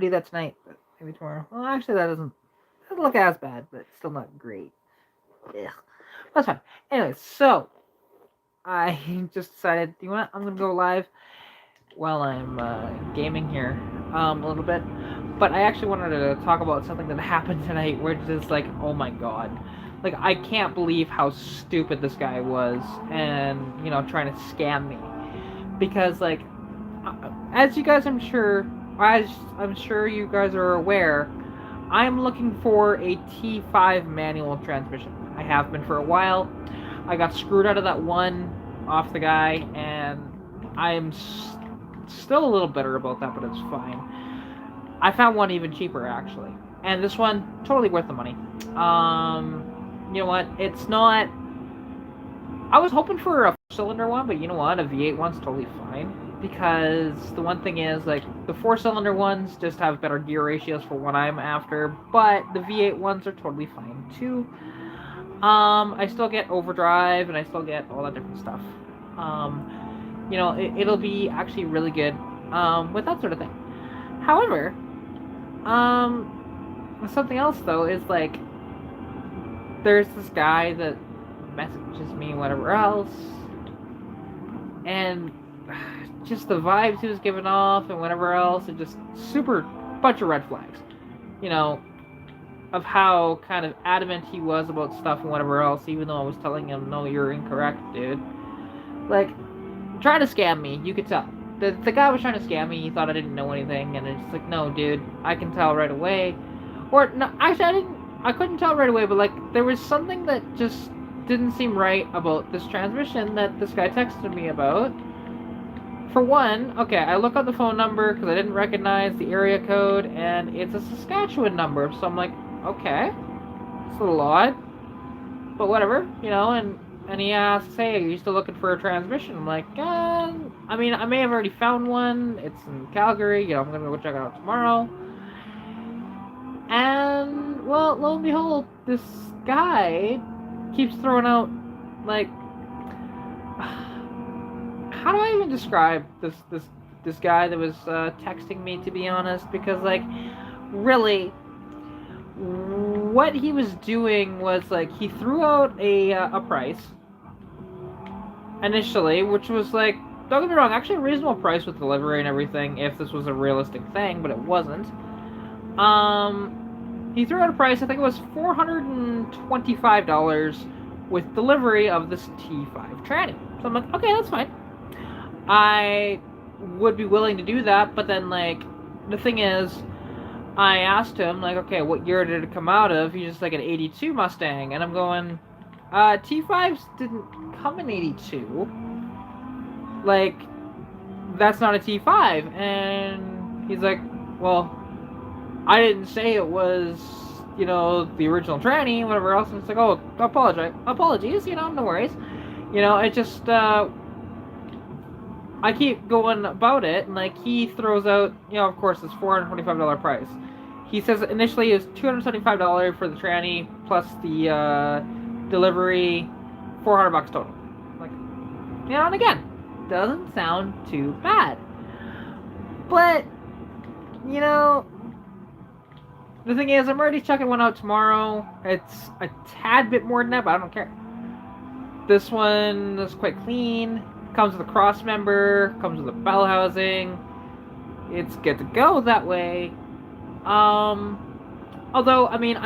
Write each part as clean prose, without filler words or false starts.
do that tonight, but maybe tomorrow. Well, actually, that doesn't look as bad, but it's still not great. Ugh. That's fine. Anyway, so I just decided, you know what? I'm gonna go live while I'm gaming here a little bit. But I actually wanted to talk about something that happened tonight, where it's just like, oh my god, like I can't believe how stupid this guy was, and trying to scam me because as you guys, as I'm sure you guys are aware, I'm looking for a T5 manual transmission. I have been for a while. I got screwed out of that one off the guy, and I'm still a little bitter about that, but it's fine. I found one even cheaper actually, and this one totally worth the money. You know what? It's not. I was hoping for a four-cylinder one, but you know what? A V8 one's totally fine because the one thing is like the four-cylinder ones just have better gear ratios for what I'm after, but the V8 ones are totally fine too. I still get overdrive and I still get all that different stuff. It'll be actually really good with that sort of thing. However, something else though is like there's this guy that messages me whatever else, and just the vibes he was giving off and whatever else, and just super bunch of red flags. You know, of how kind of adamant he was about stuff and whatever else, even though I was telling him, no, you're incorrect, dude. Like, trying to scam me, you could tell. The guy was trying to scam me, he thought I didn't know anything, and it's like, no, dude, I can tell right away. Or, no, actually, I couldn't tell right away, but, like, there was something that just didn't seem right about this transmission that this guy texted me about. For one, okay, I look up the phone number because I didn't recognize the area code, and it's a Saskatchewan number, so I'm like, okay, it's a little odd, but whatever, and he asks, hey, are you still looking for a transmission? I'm like, I mean, I may have already found one, it's in Calgary, I'm gonna go check it out tomorrow. And, well, lo and behold, this guy keeps throwing out, like, how do I even describe this guy that was texting me, to be honest? Because, like, really, what he was doing was, like, he threw out a price initially, which was, like, don't get me wrong, actually a reasonable price with delivery and everything if this was a realistic thing, but it wasn't. He threw out a price, I think it was $425 with delivery of this T5 tranny. So I'm like, okay, that's fine. I would be willing to do that, but then, like, the thing is, I asked him, like, okay, what year did it come out of? He's just like an 82 Mustang, and I'm going, T5s didn't come in 82. Like, that's not a T5. And he's like, well, I didn't say it was, the original tranny, whatever else. And it's like, oh, apologies, no worries. It just, I keep going about it, and, like, he throws out, of course, this $425 price. He says initially it was $275 for the tranny, plus the, delivery, $400 total. Like, and again, doesn't sound too bad. But, the thing is, I'm already checking one out tomorrow. It's a tad bit more than that, but I don't care. This one is quite clean. Comes with a cross member. Comes with a bell housing. It's good to go that way. Although, I mean,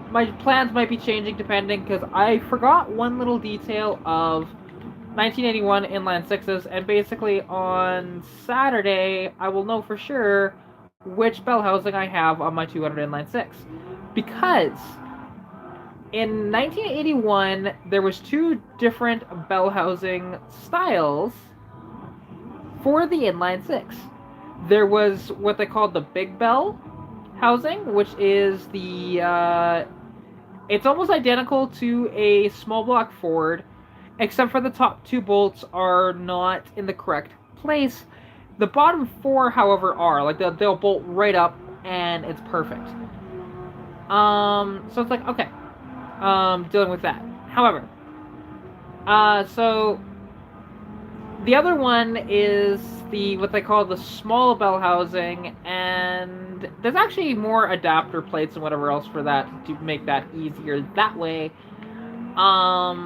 my plans might be changing depending, because I forgot one little detail of 1981 inline sixes, and basically on Saturday I will know for sure which bell housing I have on my 200 inline six, because in 1981 there was two different bell housing styles for the inline six. There was what they called the big bell housing, which is it's almost identical to a small block Ford, except for the top two bolts are not in the correct place. The bottom four, however, are. Like, they'll bolt right up, and it's perfect. So it's like, okay. Dealing with that. However, so The other one is what they call the small bell housing, and there's actually more adapter plates and whatever else for that to make that easier that way.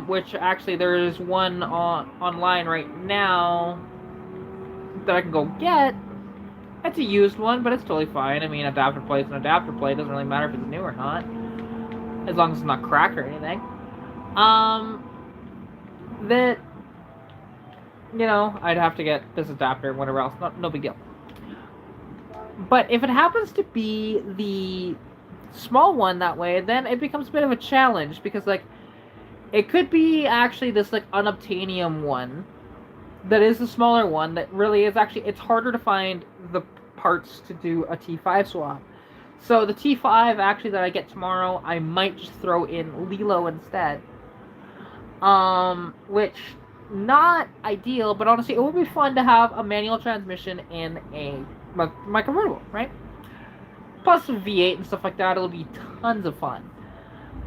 Which actually there is one online right now that I can go get. It's a used one, but it's totally fine. I mean, adapter plate's an adapter plate. Doesn't really matter if it's new or not, as long as it's not cracked or anything. That, I'd have to get this adapter and whatever else. No big deal. But if it happens to be the small one that way, then it becomes a bit of a challenge because, like, it could be actually this, like, unobtainium one that is the smaller one that really is actually, it's harder to find the parts to do a T5 swap. So the T5 actually that I get tomorrow, I might just throw in Lilo instead. Which, not ideal, but honestly, it would be fun to have a manual transmission in my convertible, right? Plus V8 and stuff like that, it'll be tons of fun.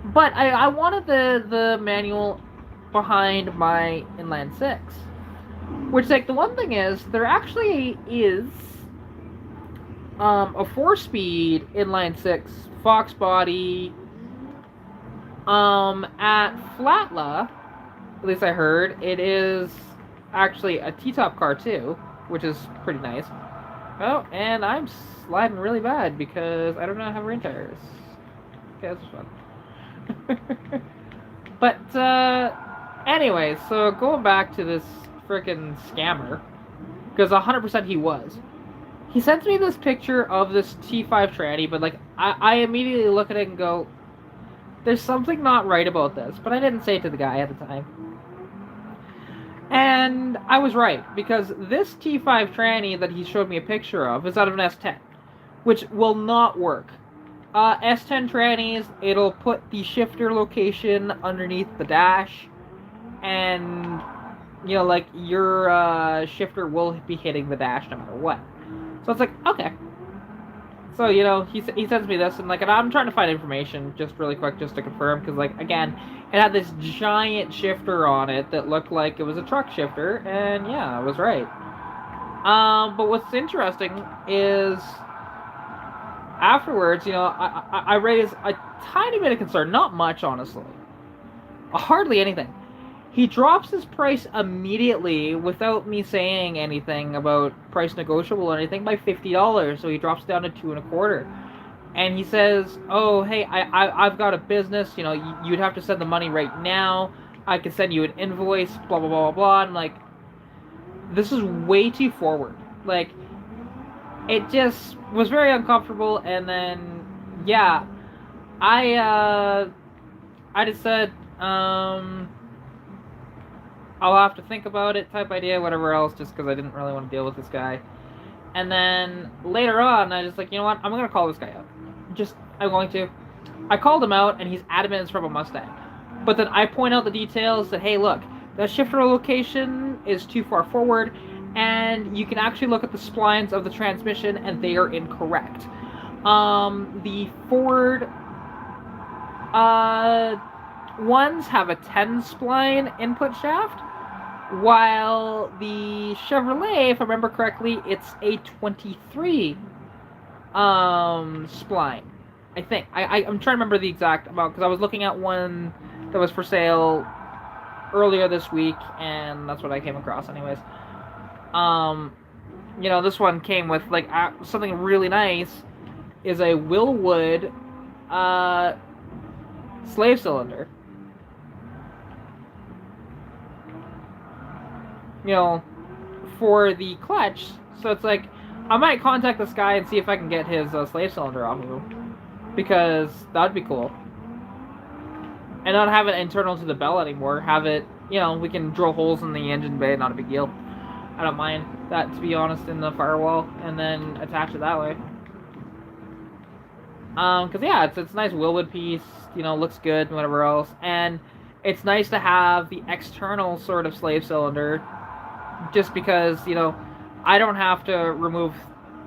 But I wanted the manual behind my inline 6. Which, like, the one thing is, there actually is a 4-speed inline 6 Fox body at Flatla. At least I heard. It is actually a T-top car, too, which is pretty nice. Oh, and I'm sliding really bad because I do not have rain tires. Okay, that's fun. But, anyway, so going back to this freaking scammer, because 100% he was. He sends me this picture of this T5 tranny, but, like, I immediately look at it and go, there's something not right about this, but I didn't say it to the guy at the time. And I was right, because this T5 tranny that he showed me a picture of is out of an S10, which will not work. S10 trannies, it'll put the shifter location underneath the dash, and, like, your shifter will be hitting the dash no matter what. So it's like, okay. So, he sends me this, and, like, and I'm trying to find information just really quick just to confirm, because, like, again, it had this giant shifter on it that looked like it was a truck shifter, and yeah, I was right. But what's interesting is, afterwards, I raise a tiny bit of concern, not much, honestly. Hardly anything. He drops his price immediately without me saying anything about price negotiable or anything by $50. So he drops it down to $2.25. And he says, "Oh, hey, I've got a business. You'd have to send the money right now. I can send you an invoice. Blah blah blah blah blah." And like, this is way too forward. Like, it just was very uncomfortable. And then, yeah, I just said, I'll have to think about it type idea, whatever else, just because I didn't really want to deal with this guy. And then later on, I just like, you know what, I'm going to call this guy out. I'm going to. I called him out, and he's adamant it's from a Mustang. But then I point out the details that, hey, look, the shifter location is too far forward, and you can actually look at the splines of the transmission, and they are incorrect. The Ford ones have a 10 spline input shaft, while the Chevrolet, if I remember correctly, it's a 23 spline. I think. I'm trying to remember the exact amount, because I was looking at one that was for sale earlier this week, and that's what I came across anyways. This one came with, like, something really nice, is a Willwood slave cylinder. For the clutch. So it's like, I might contact this guy and see if I can get his slave cylinder off of him, because that'd be cool. And not have it internal to the bell anymore. Have it, we can drill holes in the engine bay, not a big deal. I don't mind that, to be honest, in the firewall, and then attach it that way. Because, yeah, it's a nice Willwood piece, looks good and whatever else. And it's nice to have the external sort of slave cylinder, just because, I don't have to remove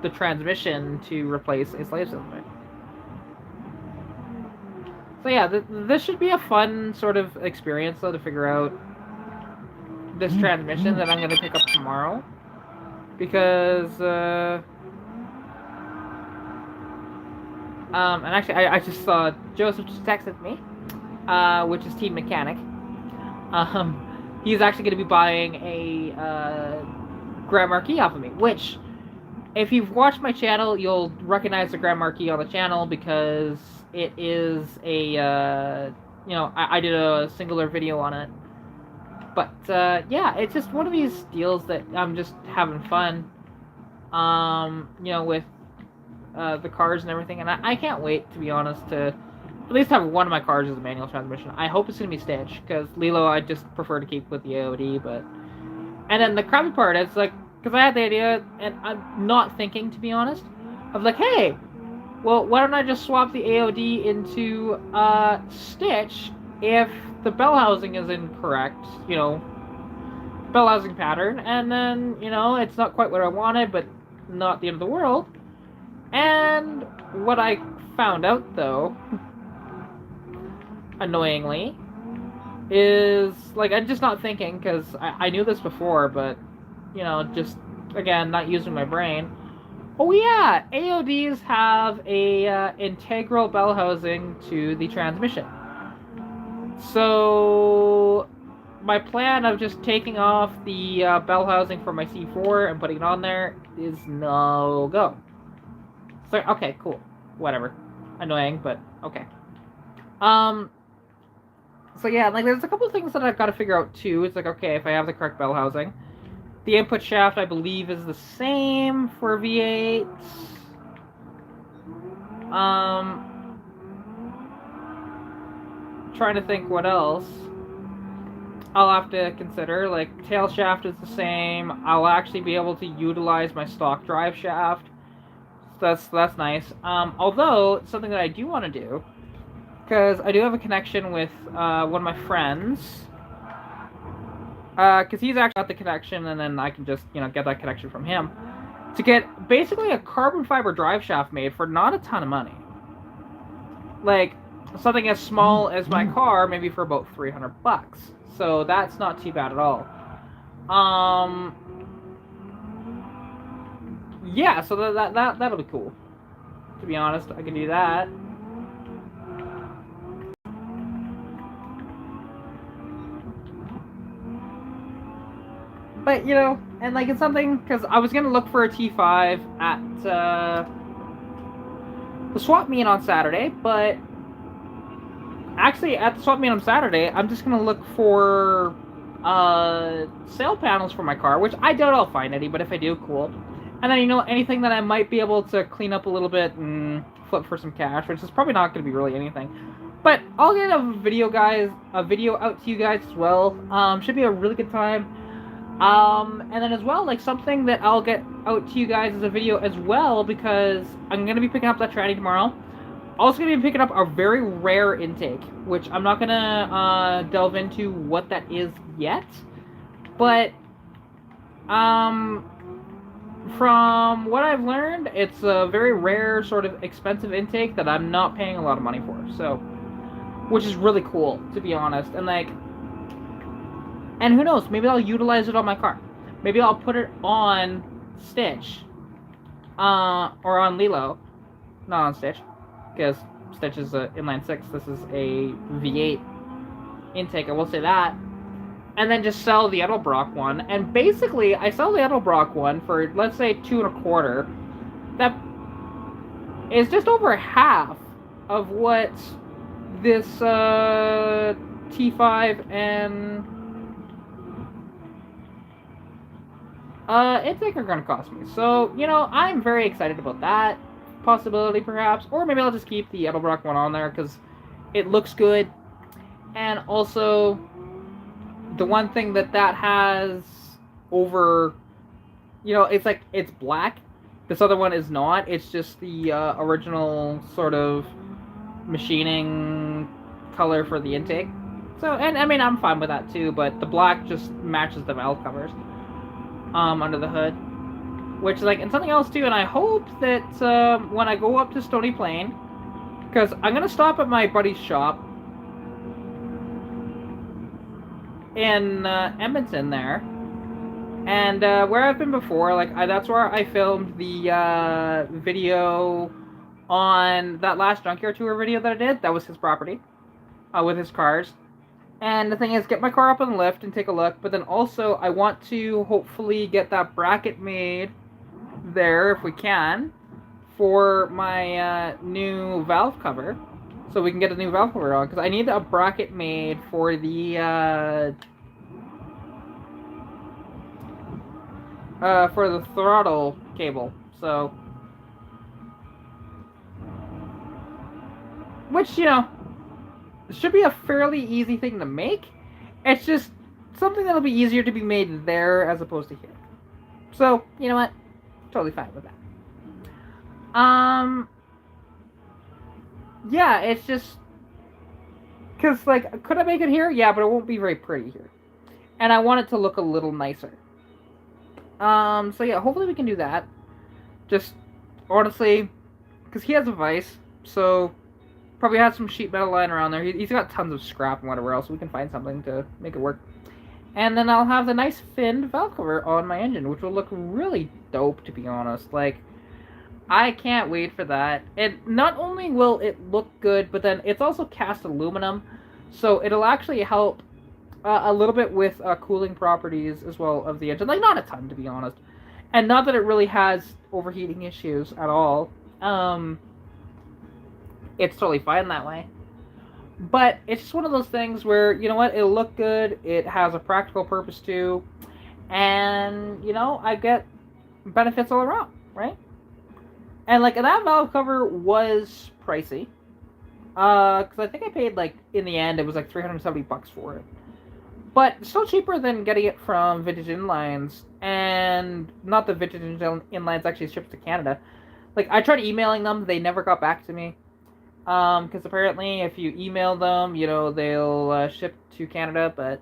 the transmission to replace a slave cylinder. So yeah, this should be a fun sort of experience, though, to figure out this transmission that I'm going to pick up tomorrow. Because, and actually, I just saw Joseph just texted me, which is Team Mechanic. He's actually going to be buying a Grand Marquis off of me, which, if you've watched my channel, you'll recognize the Grand Marquis on the channel because it is a, you know, I did a singular video on it. But, yeah, it's just one of these deals that I'm just having fun, you know, with the cars and everything. And I can't wait, to be honest, to at least have one of my cars as a manual transmission. I hope it's going to be Stitch, because Lilo I just prefer to keep with the AOD, but... And then the crappy part is, like, because I had the idea, and I'm not thinking, to be honest, of like, hey, well, why don't I just swap the AOD into Stitch if the bell housing is incorrect, you know, bell housing pattern, and then, you know, it's not quite what I wanted, but not the end of the world. And what I found out, though, annoyingly, is, like, I'm just not thinking, because I knew this before, but, you know, just, again, not using my brain. Oh yeah, AODs have a integral bell housing to the transmission. So, my plan of just taking off the bell housing from my C4 and putting it on there is no go. So, okay, cool. Whatever. Annoying, but okay. So yeah, like, there's a couple of things that I've got to figure out, too. It's like, okay, if I have the correct bell housing. The input shaft, I believe, is the same for V8. Trying to think what else I'll have to consider. Like, tail shaft is the same. I'll actually be able to utilize my stock drive shaft. So that's nice. Although, something that I do want to do, because I do have a connection with one of my friends. Because he's actually got the connection, and then I can just, you know, get that connection from him. To get basically a carbon fiber drive shaft made for not a ton of money. Like, something as small as my car, maybe for about $300. So that's not too bad at all. Yeah, so that'll be cool. To be honest, I can do that. But, you know, and, like, it's something, because I was going to look for a T5 at the swap meet on Saturday, but actually, at the swap meet on Saturday, I'm just going to look for sail panels for my car, which I doubt I'll find any, but if I do, cool. And then, you know, anything that I might be able to clean up a little bit and flip for some cash, which is probably not going to be really anything. But I'll get a video out to you guys as well. Should be a really good time. And then as well, like, something that I'll get out to you guys as a video as well, because I'm going to be picking up that tranny tomorrow. Also going to be picking up a very rare intake, which I'm not going to delve into what that is yet. But, from what I've learned, it's a very rare, sort of expensive intake that I'm not paying a lot of money for. So, which is really cool, to be honest. And, like, and who knows, maybe I'll utilize it on my car. Maybe I'll put it on Stitch. Or on Lilo. Not on Stitch. Because Stitch is an inline 6. This is a V8 intake, I will say that. And then just sell the Edelbrock one. And basically, I sell the Edelbrock one for, let's say, $2.25. That is just over half of what this T5 and intake are going to cost me. So, you know, I'm very excited about that possibility, perhaps. Or maybe I'll just keep the Edelbrock one on there because it looks good. And also, the one thing that has over, you know, it's like, it's black. This other one is not. It's just the original sort of machining color for the intake. So, and I mean, I'm fine with that too, but the black just matches the valve covers under the hood. Which, like, and something else too, and I hope that when I go up to Stony Plain, because I'm going to stop at my buddy's shop in Edmonton there. And where I've been before, like that's where I filmed the video on that last junkyard tour video that I did. That was his property with his cars. And the thing is, get my car up and lift and take a look. But then also, I want to hopefully get that bracket made there if we can for my new valve cover, so we can get a new valve cover on. Because I need a bracket made for the throttle cable. So, which should be a fairly easy thing to make. It's just something that'll be easier to be made there as opposed to here. So, you know what? Totally fine with that. Yeah, it's just because, like, could I make it here? Yeah, but it won't be very pretty here. And I want it to look a little nicer. So yeah, hopefully we can do that. Just, honestly, because he has a vise, so probably has some sheet metal lying around there. He's got tons of scrap and whatever else, so we can find something to make it work. And then I'll have the nice finned valve cover on my engine, which will look really dope, to be honest. Like, I can't wait for that. And not only will it look good, but then it's also cast aluminum, so it'll actually help a little bit with cooling properties as well of the engine. Like, not a ton, to be honest. And not that it really has overheating issues at all. It's totally fine that way. But it's just one of those things where, you know what, it'll look good, it has a practical purpose too, and, I get benefits all around, right? And, like, that valve cover was pricey. Because I think I paid, like, in the end, it was like $370 for it. But still cheaper than getting it from Vintage Inlines, and not that Vintage Inlines actually ships to Canada. Like, I tried emailing them, they never got back to me. Because apparently if you email them, they'll ship to Canada, but,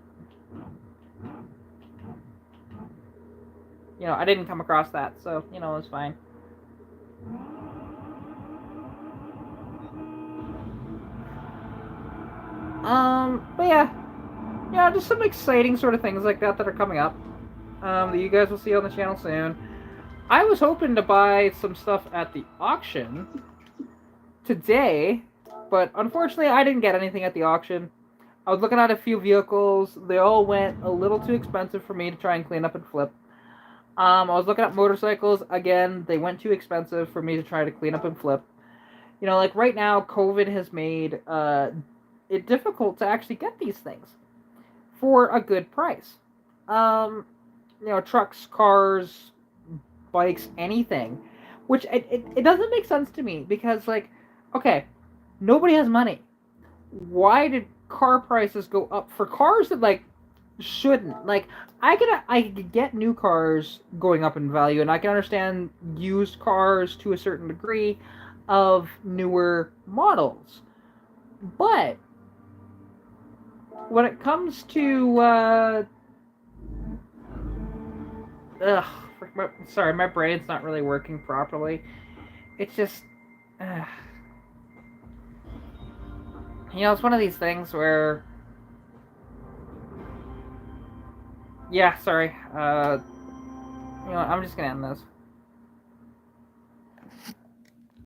I didn't come across that, so, it was fine. But yeah, just some exciting sort of things like that are coming up, that you guys will see on the channel soon. I was hoping to buy some stuff at the auction today, but unfortunately I didn't get anything at the auction. I was looking at a few vehicles. They all went a little too expensive for me to try and clean up and flip. I was looking at motorcycles. Again, they went too expensive for me to try to clean up and flip. Like right now, COVID has made it difficult to actually get these things for a good price. Trucks, cars, bikes, anything. Which it doesn't make sense to me because, like, okay, nobody has money. Why did car prices go up for cars that, like, shouldn't? Like, I could get new cars going up in value, and I can understand used cars to a certain degree of newer models. But when it comes to sorry, my brain's not really working properly. It's just it's one of these things where, yeah, sorry, I'm just gonna end this.